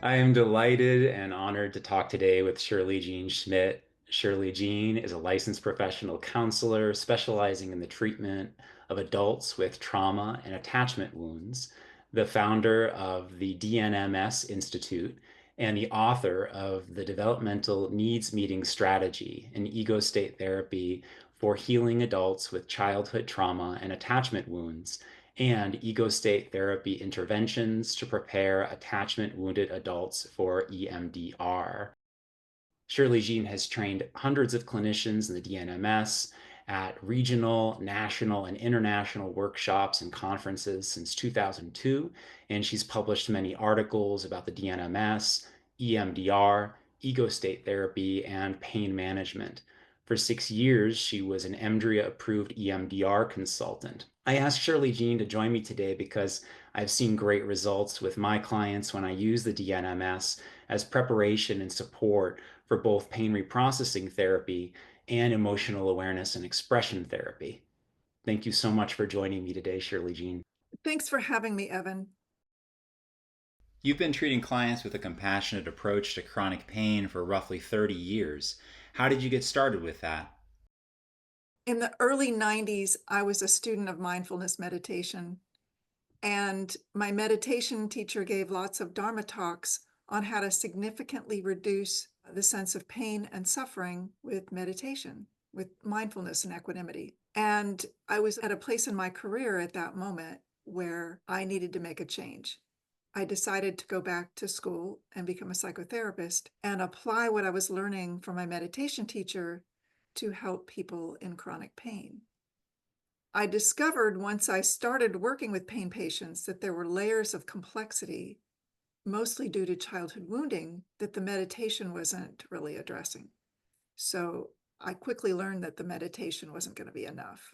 I am delighted and honored to talk today with Shirley Jean Schmidt. Shirley Jean is a licensed professional counselor specializing in the treatment of adults with trauma and attachment wounds, the founder of the DNMS Institute, and the author of the Developmental Needs Meeting Strategy, an ego state therapy for healing adults with childhood trauma and attachment wounds and ego state therapy interventions to prepare attachment wounded adults for EMDR. Shirley Jean has trained hundreds of clinicians in the DNMS at regional, national, and international workshops and conferences since 2002, and she's published many articles about the DNMS, EMDR, ego state therapy, and pain management. For 6 years, she was an EMDRIA-approved EMDR consultant. I asked Shirley Jean to join me today because I've seen great results with my clients when I use the DNMS as preparation and support for both pain reprocessing therapy and emotional awareness and expression therapy. Thank you so much for joining me today, Shirley Jean. Thanks for having me, Evan. You've been treating clients with a compassionate approach to chronic pain for roughly 30 years. How did you get started with that? In the early 90s, I was a student of mindfulness meditation, and my meditation teacher gave lots of Dharma talks on how to significantly reduce the sense of pain and suffering with meditation, with mindfulness and equanimity. And I was at a place in my career at that moment where I needed to make a change. I decided to go back to school and become a psychotherapist and apply what I was learning from my meditation teacher to help people in chronic pain. I discovered once I started working with pain patients that there were layers of complexity, mostly due to childhood wounding, that the meditation wasn't really addressing. So I quickly learned that the meditation wasn't going to be enough.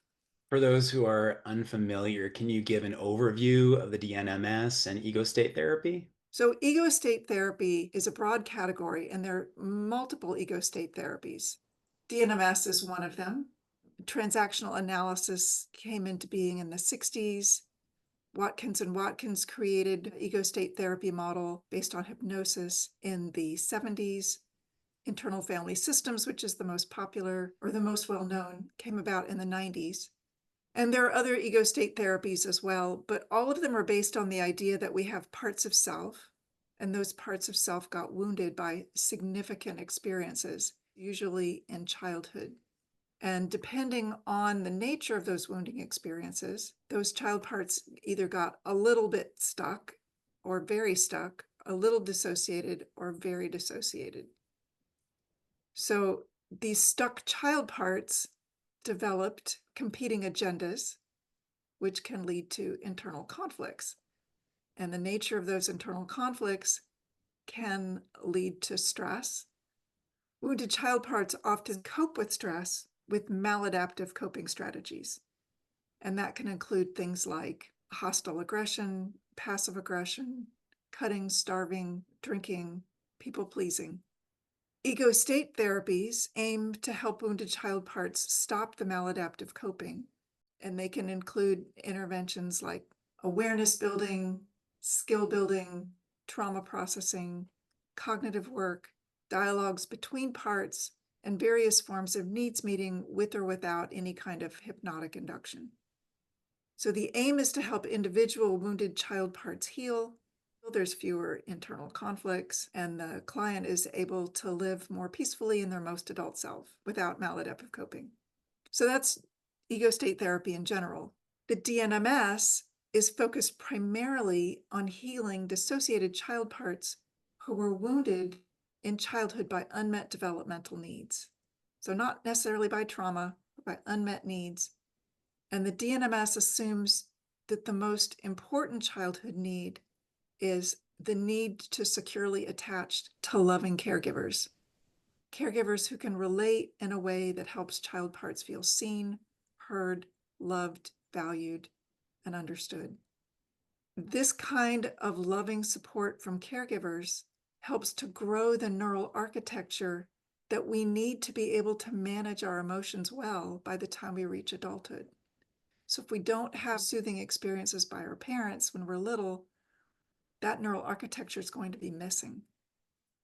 For those who are unfamiliar, can you give an overview of the DNMS and ego state therapy? So ego state therapy is a broad category, and there are multiple ego state therapies. DNMS is one of them. Transactional analysis came into being in the 60s. Watkins and Watkins created an ego state therapy model based on hypnosis in the 70s. Internal family systems, which is the most popular or the most well-known, came about in the 90s. And there are other ego state therapies as well, but all of them are based on the idea that we have parts of self, and those parts of self got wounded by significant experiences, usually in childhood. And depending on the nature of those wounding experiences, those child parts either got a little bit stuck or very stuck, a little dissociated or very dissociated. So these stuck child parts developed competing agendas, which can lead to internal conflicts. And the nature of those internal conflicts can lead to stress. Wounded child parts often cope with stress with maladaptive coping strategies. And that can include things like hostile aggression, passive aggression, cutting, starving, drinking, people-pleasing. Ego state therapies aim to help wounded child parts stop the maladaptive coping, and they can include interventions like awareness building, skill building, trauma processing, cognitive work, dialogues between parts, and various forms of needs meeting with or without any kind of hypnotic induction. So the aim is to help individual wounded child parts heal. There's fewer internal conflicts, and the client is able to live more peacefully in their most adult self without maladaptive coping. So that's ego state therapy in general. The DNMS is focused primarily on healing dissociated child parts who were wounded in childhood by unmet developmental needs. So not necessarily by trauma, but by unmet needs. And the DNMS assumes that the most important childhood need is the need to securely attach to loving caregivers. Caregivers who can relate in a way that helps child parts feel seen, heard, loved, valued, and understood. This kind of loving support from caregivers helps to grow the neural architecture that we need to be able to manage our emotions well by the time we reach adulthood. So if we don't have soothing experiences by our parents when we're little, that neural architecture is going to be missing.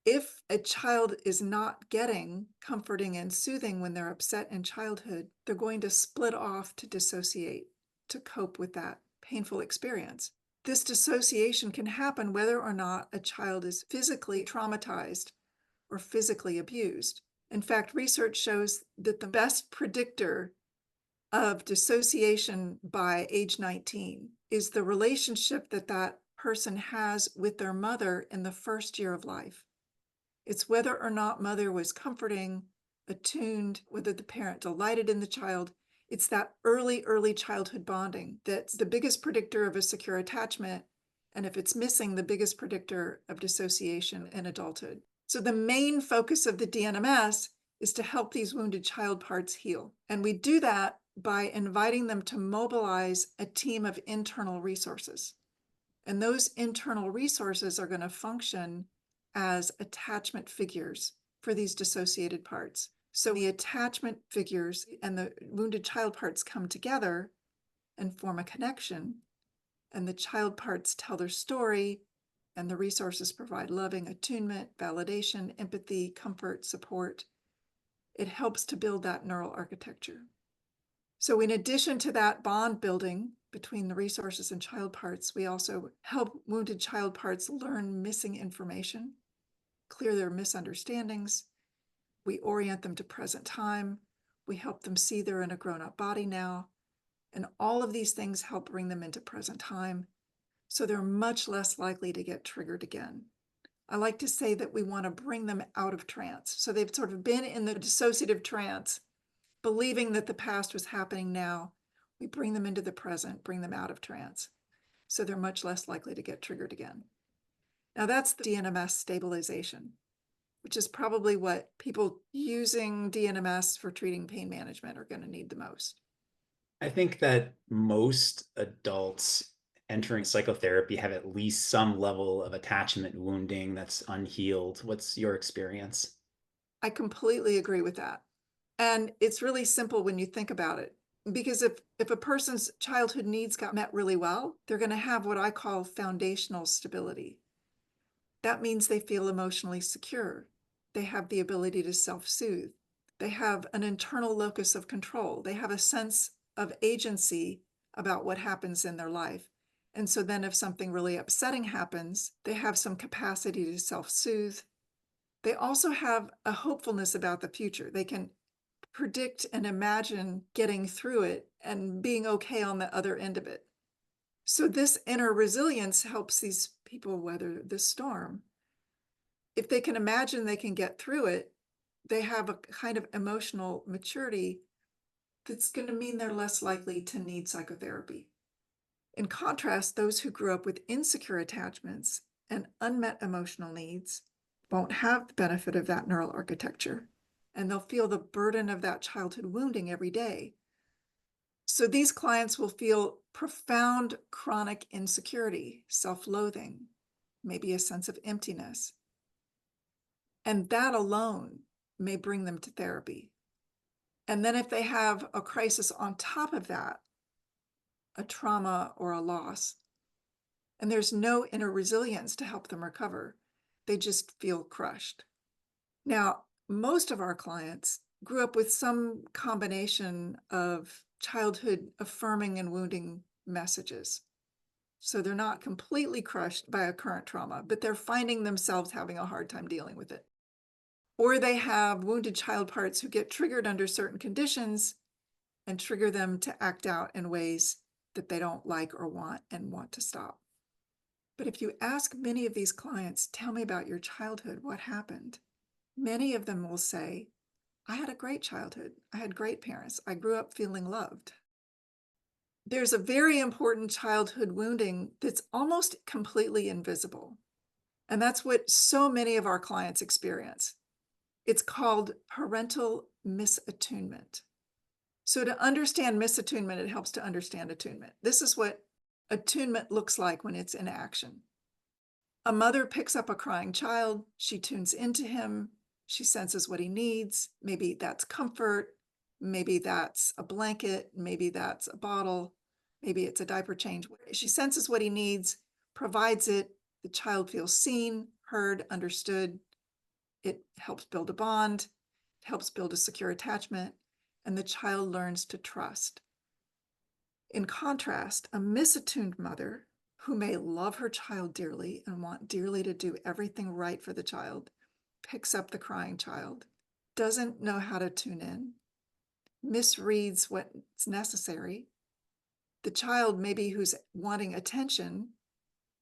If a child is not getting comforting and soothing when they're upset in childhood, they're going to split off to dissociate to cope with that painful experience. This dissociation can happen whether or not a child is physically traumatized or physically abused. In fact, research shows that the best predictor of dissociation by age 19 is the relationship that that person has with their mother in the first year of life. It's whether or not mother was comforting, attuned, whether the parent delighted in the child. It's that early childhood bonding that's the biggest predictor of a secure attachment. And if it's missing, the biggest predictor of dissociation in adulthood. So the main focus of the DNMS is to help these wounded child parts heal. And we do that by inviting them to mobilize a team of internal resources. And those internal resources are going to function as attachment figures for these dissociated parts. So the attachment figures and the wounded child parts come together and form a connection, and the child parts tell their story, and the resources provide loving attunement, validation, empathy, comfort, support. It helps to build that neural architecture. So in addition to that bond building between the resources and child parts, we also help wounded child parts learn missing information, clear their misunderstandings. We orient them to present time. We help them see they're in a grown-up body now. And all of these things help bring them into present time, so they're much less likely to get triggered again. I like to say that we want to bring them out of trance. So they've sort of been in the dissociative trance, believing that the past was happening now. We bring them into the present, bring them out of trance, so they're much less likely to get triggered again. Now that's the DNMS stabilization, which is probably what people using DNMS for treating pain management are going to need the most. I think that most adults entering psychotherapy have at least some level of attachment wounding that's unhealed. What's your experience? I completely agree with that. And it's really simple when you think about it. Because if a person's childhood needs got met really well, they're going to have what I call foundational stability. That means they feel emotionally secure. They have the ability to self-soothe. They have an internal locus of control. They have a sense of agency about what happens in their life. And so then if something really upsetting happens, they have some capacity to self-soothe. They also have a hopefulness about the future. They can predict and imagine getting through it and being okay on the other end of it. So this inner resilience helps these people weather the storm. If they can imagine they can get through it, they have a kind of emotional maturity that's going to mean they're less likely to need psychotherapy. In contrast, those who grew up with insecure attachments and unmet emotional needs won't have the benefit of that neural architecture, and they'll feel the burden of that childhood wounding every day. So these clients will feel profound chronic insecurity, self-loathing, maybe a sense of emptiness. And that alone may bring them to therapy. And then if they have a crisis on top of that, a trauma or a loss, and there's no inner resilience to help them recover, they just feel crushed. Now, most of our clients grew up with some combination of childhood affirming and wounding messages. So they're not completely crushed by a current trauma, but they're finding themselves having a hard time dealing with it. Or they have wounded child parts who get triggered under certain conditions and trigger them to act out in ways that they don't like or want and want to stop. But if you ask many of these clients, tell me about your childhood, what happened? Many of them will say, I had a great childhood. I had great parents. I grew up feeling loved. There's a very important childhood wounding that's almost completely invisible. And that's what so many of our clients experience. It's called parental misattunement. So to understand misattunement, it helps to understand attunement. This is what attunement looks like when it's in action. A mother picks up a crying child. She tunes into him. She senses what he needs. Maybe that's comfort. Maybe that's a blanket. Maybe that's a bottle. Maybe it's a diaper change. She senses what he needs, provides it, The child feels seen, heard, understood. It helps build a bond, helps build a secure attachment, and the child learns to trust. In contrast, a misattuned mother who may love her child dearly and want dearly to do everything right for the child picks up the crying child, doesn't know how to tune in, misreads what's necessary. The child, maybe who's wanting attention,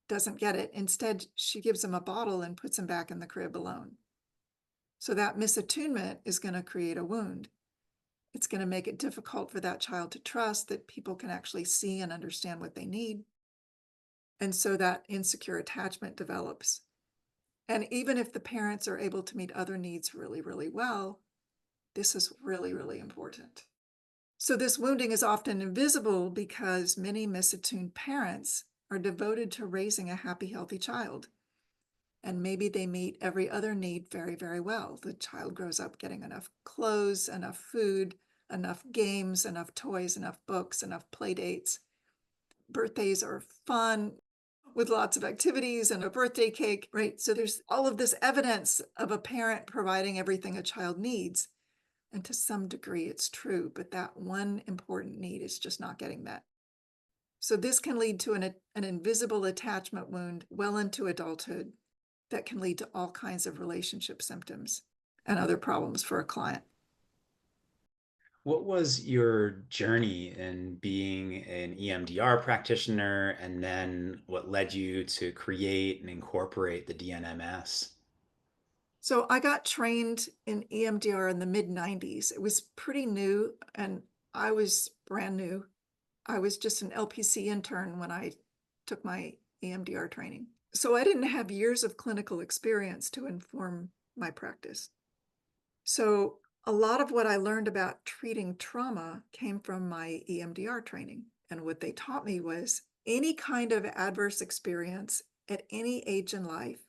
doesn't get it. Instead, she gives him a bottle and puts him back in the crib alone. So that misattunement is going to create a wound. It's going to make it difficult for that child to trust that people can actually see and understand what they need. And so that insecure attachment develops. And even if the parents are able to meet other needs really, really well, this is really, really important. So this wounding is often invisible because many misattuned parents are devoted to raising a happy, healthy child. And maybe they meet every other need very, very well. The child grows up getting enough clothes, enough food, enough games, enough toys, enough books, enough play dates. Birthdays are fun with lots of activities and a birthday cake, right? So there's all of this evidence of a parent providing everything a child needs. And to some degree, it's true, but that one important need is just not getting met. So this can lead to an invisible attachment wound well into adulthood that can lead to all kinds of relationship symptoms and other problems for a client. What was your journey in being an EMDR practitioner, and then what led you to create and incorporate the DNMS? So I got trained in EMDR in the mid-90s. It was pretty new, and I was brand new. I was just an LPC intern when I took my EMDR training. So I didn't have years of clinical experience to inform my practice. So a lot of what I learned about treating trauma came from my EMDR training. And what they taught me was any kind of adverse experience at any age in life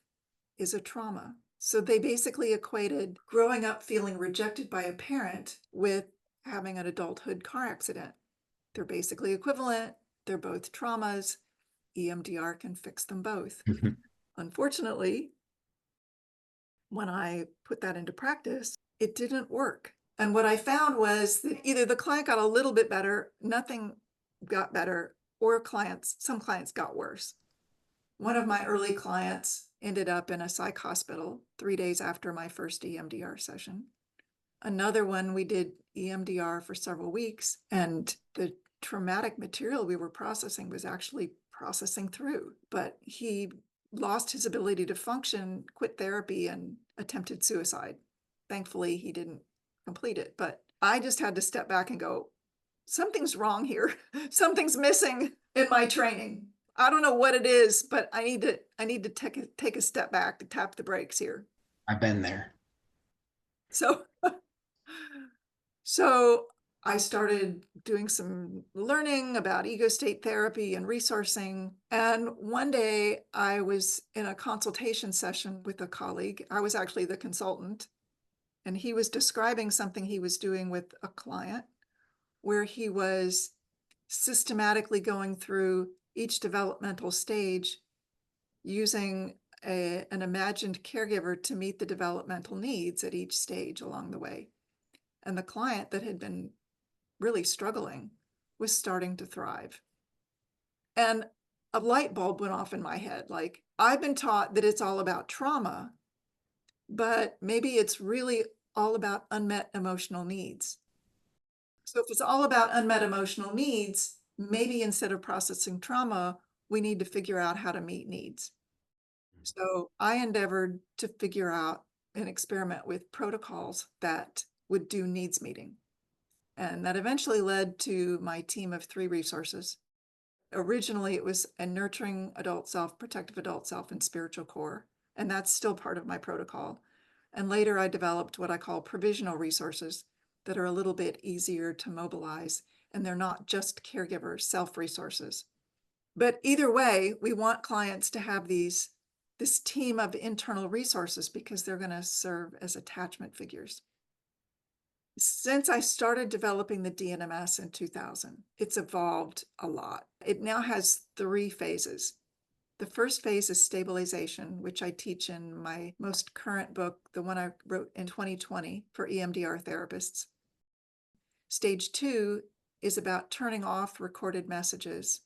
is a trauma. So they basically equated growing up feeling rejected by a parent with having an adulthood car accident. They're basically equivalent. They're both traumas. EMDR can fix them both. Unfortunately, when I put that into practice, it didn't work. And what I found was that either the client got a little bit better, nothing got better, or some clients got worse. One of my early clients ended up in a psych hospital 3 days after my first EMDR session. Another one, we did EMDR for several weeks, and the traumatic material we were processing was actually processing through, but he lost his ability to function, quit therapy, and attempted suicide. Thankfully, he didn't complete it, but I just had to step back and go, something's wrong here. Something's missing in my training. I don't know what it is, but I need to take a step back to tap the brakes here. I've been there. So So I started doing some learning about ego state therapy and resourcing. And one day I was in a consultation session with a colleague. I was actually the consultant, and he was describing something he was doing with a client where he was systematically going through each developmental stage using an imagined caregiver to meet the developmental needs at each stage along the way. And the client that had been really struggling was starting to thrive. And a light bulb went off in my head. Like, I've been taught that it's all about trauma, but maybe it's really all about unmet emotional needs. So if it's all about unmet emotional needs, maybe instead of processing trauma, we need to figure out how to meet needs. So I endeavored to figure out and experiment with protocols that would do needs meeting. And that eventually led to my team of 3 resources. Originally, it was a nurturing adult self, protective adult self, and spiritual core. And that's still part of my protocol. And later I developed what I call provisional resources that are a little bit easier to mobilize. And they're not just caregiver self resources. But either way, we want clients to have this team of internal resources because they're going to serve as attachment figures. Since I started developing the DNMS in 2000, it's evolved a lot. It now has 3 phases. The first phase is stabilization, which I teach in my most current book, the one I wrote in 2020 for EMDR therapists. Stage 2 is about turning off recorded messages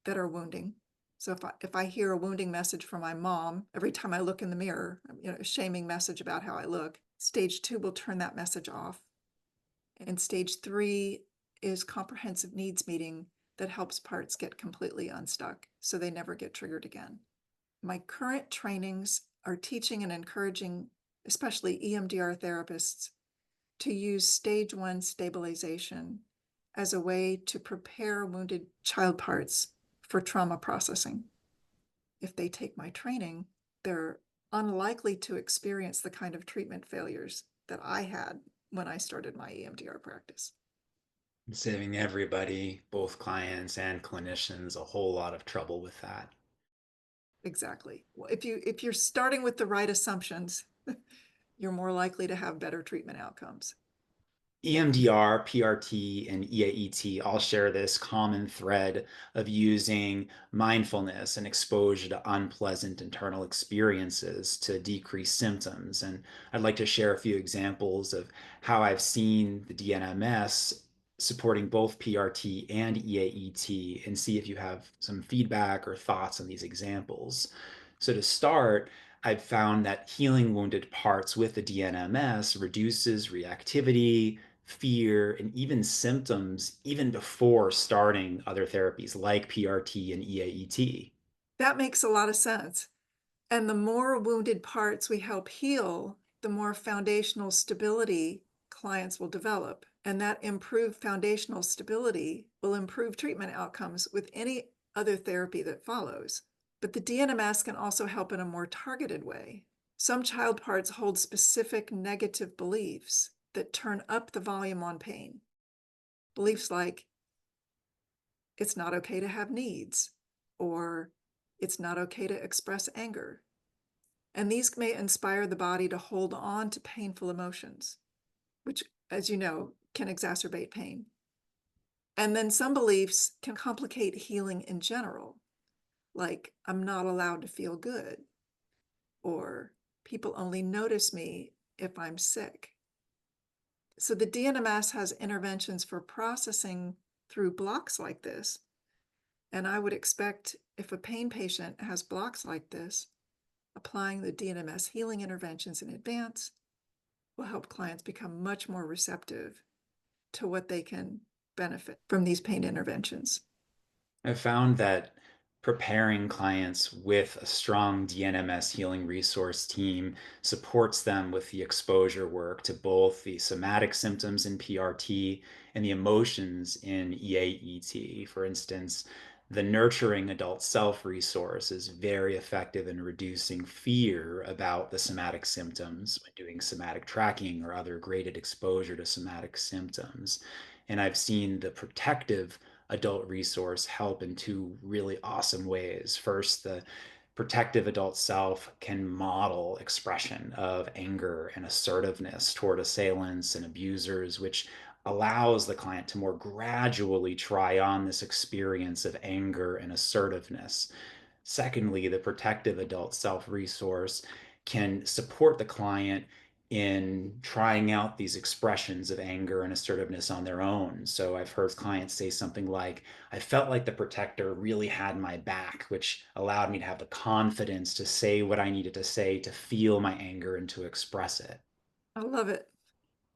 that are wounding. So if I hear a wounding message from my mom every time I look in the mirror, a shaming message about how I look, stage 2 will turn that message off. And stage 3 is comprehensive needs meeting that helps parts get completely unstuck so they never get triggered again. My current trainings are teaching and encouraging, especially EMDR therapists, to use stage 1 stabilization as a way to prepare wounded child parts for trauma processing. If they take my training, they're unlikely to experience the kind of treatment failures that I had when I started my EMDR practice. Saving everybody, both clients and clinicians, a whole lot of trouble with that. Exactly. Well, if you're starting with the right assumptions, you're more likely to have better treatment outcomes. EMDR, PRT, and EAET all share this common thread of using mindfulness and exposure to unpleasant internal experiences to decrease symptoms. And I'd like to share a few examples of how I've seen the DNMS supporting both PRT and EAET and see if you have some feedback or thoughts on these examples. So to start, I've found that healing wounded parts with the DNMS reduces reactivity, fear, and even symptoms even before starting other therapies like PRT and EAET. That makes a lot of sense. And the more wounded parts we help heal, the more foundational stability clients will develop. And that improved foundational stability will improve treatment outcomes with any other therapy that follows. But the DNMS can also help in a more targeted way. Some child parts hold specific negative beliefs that turn up the volume on pain. Beliefs like, it's not okay to have needs, or it's not okay to express anger. And these may inspire the body to hold on to painful emotions, which, as you know, can exacerbate pain. And then some beliefs can complicate healing in general, like I'm not allowed to feel good, or people only notice me if I'm sick. So the DNMS has interventions for processing through blocks like this. And I would expect if a pain patient has blocks like this, applying the DNMS healing interventions in advance will help clients become much more receptive to what they can benefit from these pain interventions. I found that preparing clients with a strong DNMS healing resource team supports them with the exposure work to both the somatic symptoms in PRT and the emotions in EAET. For instance, the Nurturing Adult Self resource is very effective in reducing fear about the somatic symptoms when doing somatic tracking or other graded exposure to somatic symptoms. And I've seen the protective adult resource help in two really awesome ways. First, the protective adult self can model expression of anger and assertiveness toward assailants and abusers, which allows the client to more gradually try on this experience of anger and assertiveness. Secondly, the protective adult self resource can support the client in trying out these expressions of anger and assertiveness on their own. So I've heard clients say something like, I felt like the protector really had my back, which allowed me to have the confidence to say what I needed to say, to feel my anger and to express it. I love it.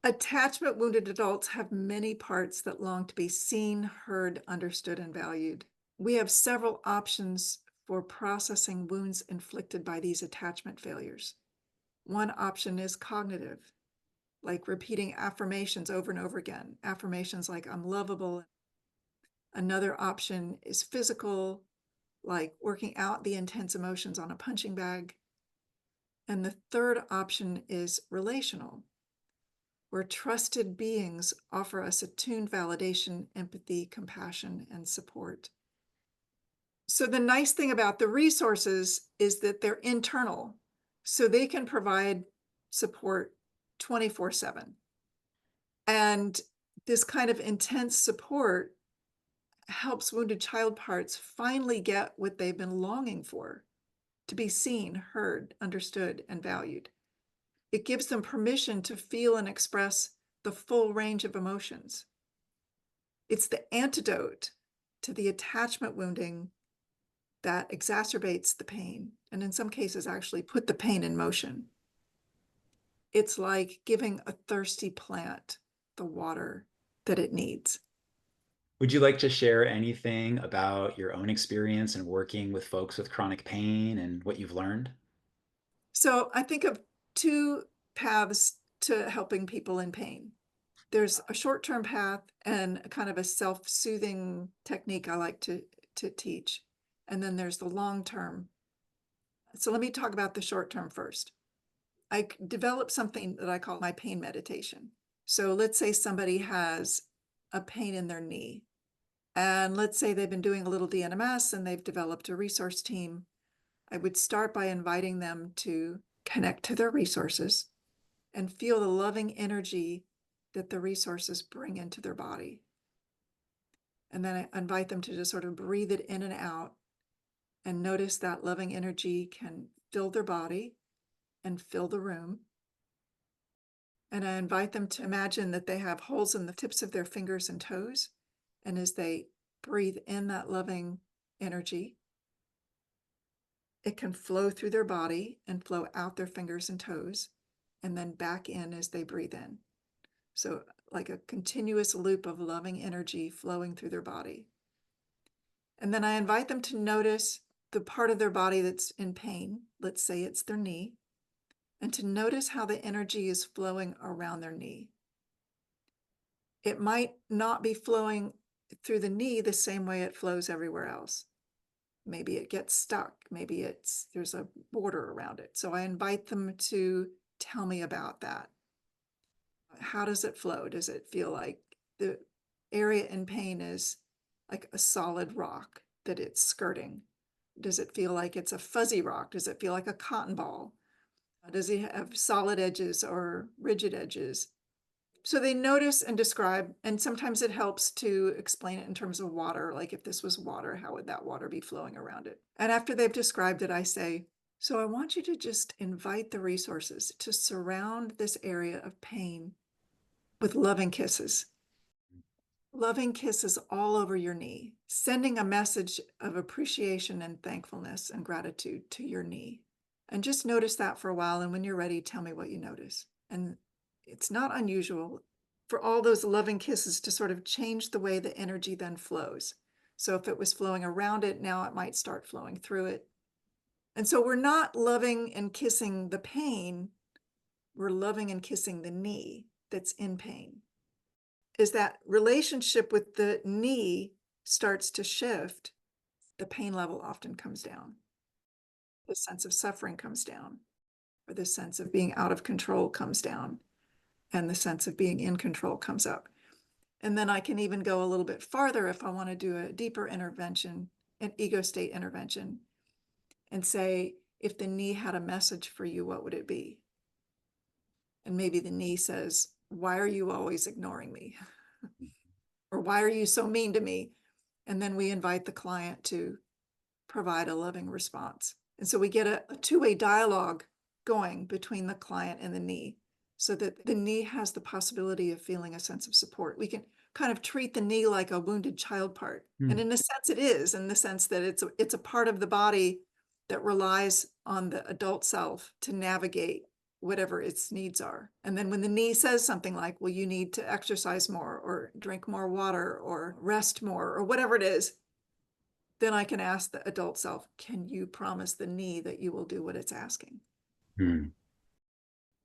Attachment wounded adults have many parts that long to be seen, heard, understood, and valued. We have several options for processing wounds inflicted by these attachment failures. One option is cognitive, like repeating affirmations over and over again, affirmations like I'm lovable. Another option is physical, like working out the intense emotions on a punching bag. And the third option is relational, where trusted beings offer us attuned validation, empathy, compassion, and support. So the nice thing about the resources is that they're internal, so they can provide support 24/7. And this kind of intense support helps wounded child parts finally get what they've been longing for, to be seen, heard, understood, and valued. It gives them permission to feel and express the full range of emotions. It's the antidote to the attachment wounding that exacerbates the pain, and in some cases actually put the pain in motion. It's like giving a thirsty plant the water that it needs. Would you like to share anything about your own experience in working with folks with chronic pain and what you've learned? So I think of two paths to helping people in pain. There's a short-term path and a kind of a self-soothing technique I like to teach. And then there's the long-term. So let me talk about the short-term first. I developed something that I call my pain meditation. So let's say somebody has a pain in their knee. And let's say they've been doing a little DNMS and they've developed a resource team. I would start by inviting them to connect to their resources and feel the loving energy that the resources bring into their body. And then I invite them to just sort of breathe it in and out and notice that loving energy can fill their body and fill the room. And I invite them to imagine that they have holes in the tips of their fingers and toes. And as they breathe in that loving energy, it can flow through their body and flow out their fingers and toes, and then back in as they breathe in. So like a continuous loop of loving energy flowing through their body. And then I invite them to notice the part of their body that's in pain. Let's say it's their knee, and to notice how the energy is flowing around their knee. It might not be flowing through the knee the same way it flows everywhere else. Maybe it gets stuck. Maybe there's a border around it. So I invite them to tell me about that. How does it flow? Does it feel like the area in pain is like a solid rock that it's skirting? Does it feel like it's a fuzzy rock? Does it feel like a cotton ball? Does it have solid edges or rigid edges? So they notice and describe, and sometimes it helps to explain it in terms of water, like if this was water, how would that water be flowing around it? And after they've described it, I say, so I want you to just invite the resources to surround this area of pain with loving kisses. Loving kisses all over your knee, sending a message of appreciation and thankfulness and gratitude to your knee. And just notice that for a while. And when you're ready, tell me what you notice. And it's not unusual for all those loving kisses to sort of change the way the energy then flows. So if it was flowing around it, now it might start flowing through it. And so we're not loving and kissing the pain, we're loving and kissing the knee that's in pain. As that relationship with the knee starts to shift, the pain level often comes down. The sense of suffering comes down, or the sense of being out of control comes down, and the sense of being in control comes up. And then I can even go a little bit farther if I want to do a deeper intervention, an ego state intervention, and say, if the knee had a message for you, what would it be? And maybe the knee says, why are you always ignoring me? Or why are you so mean to me? And then we invite the client to provide a loving response. And so we get a two-way dialogue going between the client and the knee, so that the knee has the possibility of feeling a sense of support. We can kind of treat the knee like a wounded child part. And in a sense it is, in the sense that it's a part of the body that relies on the adult self to navigate whatever its needs are. And then when the knee says something like, well, you need to exercise more or drink more water or rest more or whatever it is, then I can ask the adult self, can you promise the knee that you will do what it's asking? Hmm.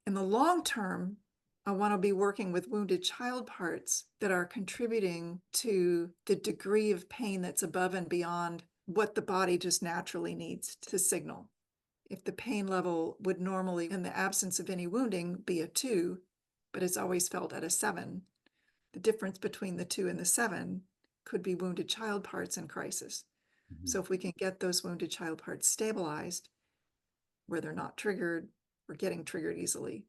In the long term, I want to be working with wounded child parts that are contributing to the degree of pain that's above and beyond what the body just naturally needs to signal. If the pain level would normally, in the absence of any wounding, be a 2, but it's always felt at a 7, the difference between the 2 and the 7 could be wounded child parts in crisis. Mhm. So if we can get those wounded child parts stabilized, where they're not triggered or getting triggered easily,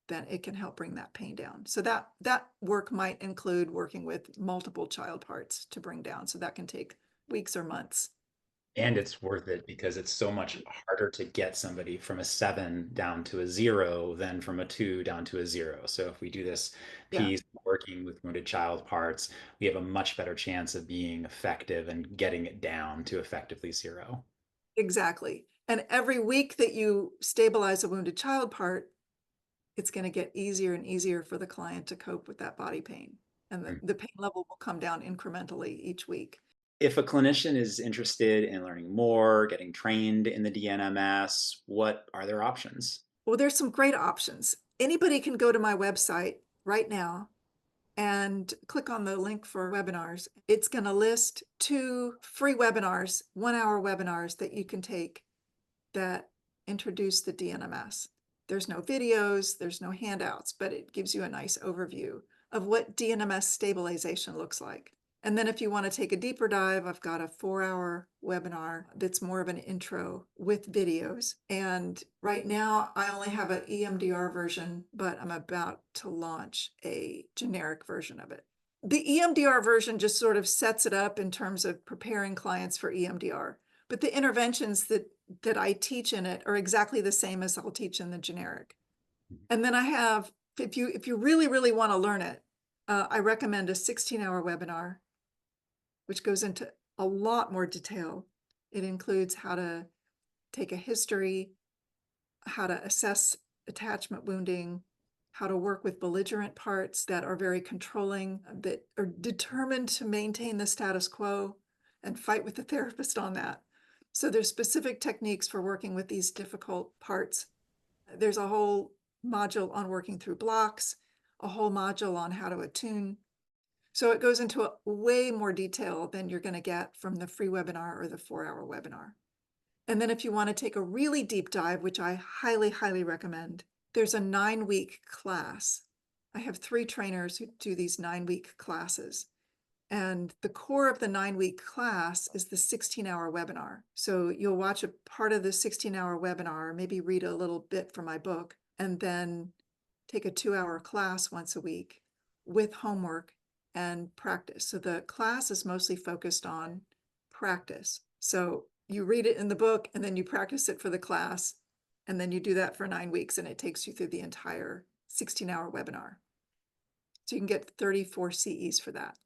then it can help bring that pain down. So that work might include working with multiple child parts to bring down. So that can take weeks or months. And it's worth it because it's so much harder to get somebody from a 7 down to a 0 than from a 2 down to a 0. So if we do this Yeah, piece working with wounded child parts, we have a much better chance of being effective and getting it down to effectively 0. exactly. And every week that you stabilize a wounded child part, it's going to get easier and easier for the client to cope with that body pain. And the pain level will come down incrementally each week. If a clinician is interested in learning more, getting trained in the DNMS, what are their options? Well, there's some great options. Anybody can go to my website right now and click on the link for webinars. It's going to list 2 free webinars, 1-hour webinars that you can take that introduce the DNMS. There's no videos, there's no handouts, but it gives you a nice overview of what DNMS stabilization looks like. And then if you want to take a deeper dive, I've got a 4-hour webinar that's more of an intro with videos. And right now I only have an EMDR version, but I'm about to launch a generic version of it. The EMDR version just sort of sets it up in terms of preparing clients for EMDR. But the interventions that I teach in it are exactly the same as I'll teach in the generic. And then I have, if you really, really want to learn it, I recommend a 16-hour webinar, which goes into a lot more detail. It includes how to take a history, how to assess attachment wounding, how to work with belligerent parts that are very controlling, that are determined to maintain the status quo and fight with the therapist on that. So there's specific techniques for working with these difficult parts. There's a whole module on working through blocks, a whole module on how to attune. So it goes into way more detail than you're going to get from the free webinar or the 4-hour webinar. And then if you want to take a really deep dive, which I highly, highly recommend, there's a 9-week class. I have 3 trainers who do these 9-week classes. And the core of the 9-week class is the 16-hour webinar. So you'll watch a part of the 16-hour webinar, maybe read a little bit from my book, and then take a 2-hour class once a week with homework and practice. So the class is mostly focused on practice. So you read it in the book and then you practice it for the class. And then you do that for 9 weeks and it takes you through the entire 16-hour webinar. So you can get 34 CEs for that.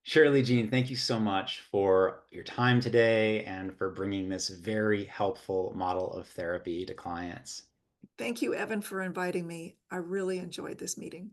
Shirley Jean, thank you so much for your time today and for bringing this very helpful model of therapy to clients. Thank you, Evan, for inviting me. I really enjoyed this meeting.